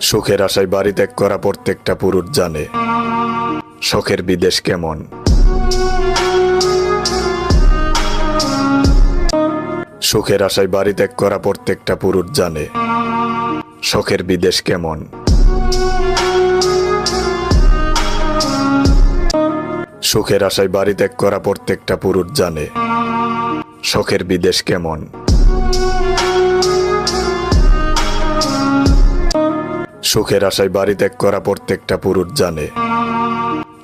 সুখের আশায় বাড়ি ত্যাগ করা প্রত্যেকটা পুরুষ জানে শখের বিদেশ কেমন। সুখের আশায় বাড়ি ত্যাগ করা প্রত্যেকটা পুরুষ জানে শখের বিদেশ কেমন। সুখের আশায় বাড়ি ত্যাগ করা প্রত্যেকটা পুরুষ জানে শখের বিদেশ কেমন। সুখের আশায় বাড়ি ত্যাগ করা প্রত্যেকটা পুরুষ জানে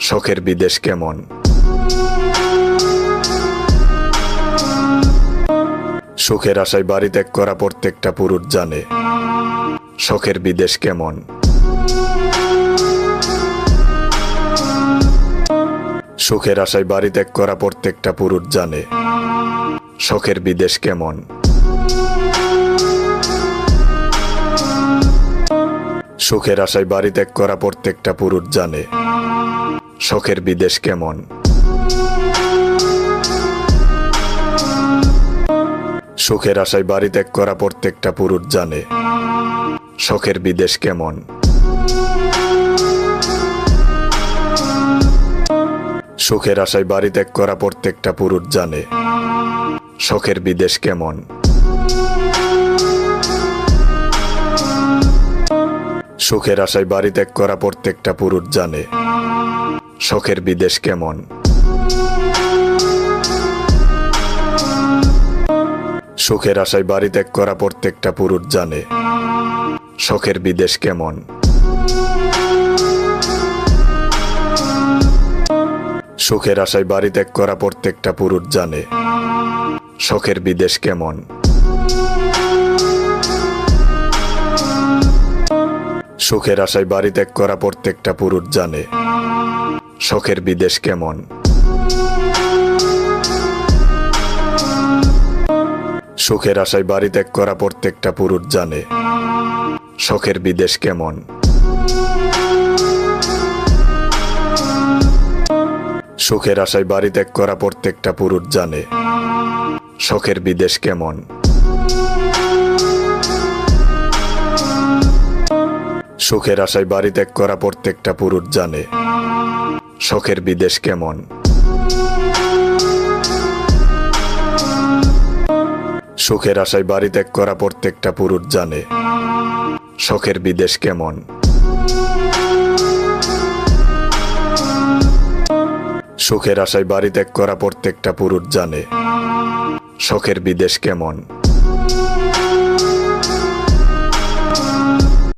শখের বিদেশ কেমন। সুখের আশায় বাড়ি ত্যাগ করা প্রত্যেকটা পুরুষ জানে শখের বিদেশ কেমন। সুখের আশায় বাড়ি ত্যাগ করা প্রত্যেকটা পুরুষ জানে শখের বিদেশ কেমন। সুখের আশায় বাড়ি ত্যাগ করা প্রত্যেকটা পুরুষ জানে শখের বিদেশ কেমন। সুখের আশায় বাড়ি ত্যাগ করা প্রত্যেকটা পুরুষ জানে শখের বিদেশ কেমন। সুখের আশায় বাড়ি ত্যাগ করা প্রত্যেকটা পুরুষ জানে শখের বিদেশ কেমন। সুখের আশায় বাড়ি ত্যাগ করা প্রত্যেকটা পুরুষ জানে শখের বিদেশ কেমন। সুখের আশায় বাড়ি ত্যাগ করা প্রত্যেকটা পুরুষ জানে শখের বিদেশ কেমন। সুখের আশায় বাড়ি ত্যাগ করা প্রত্যেকটা পুরুষ জানে শখের বিদেশ কেমন। সুখের আশায় বাড়ি ত্যাগ করা প্রত্যেকটা পুরুষ জানে শখের বিদেশ কেমন। সুখের আশায় বাড়ি ত্যাগ করা প্রত্যেকটা পুরুষ জানে শখের বিদেশ কেমন। সুখের আশায় বাড়ি ত্যাগ করা প্রত্যেকটা পুরুষ জানে শখের বিদেশ কেমন। সুখের আশায় বাড়ি ত্যাগ করা প্রত্যেকটা পুরুষ জানে শখের বিদেশ কেমন। সুখের আশায় বাড়ি ত্যাগ করা প্রত্যেকটা পুরুষ জানে শখের বিদেশ কেমন। সুখের আশায় বাড়ি ত্যাগ করা প্রত্যেকটা পুরুষ জানে শখের বিদেশ কেমন।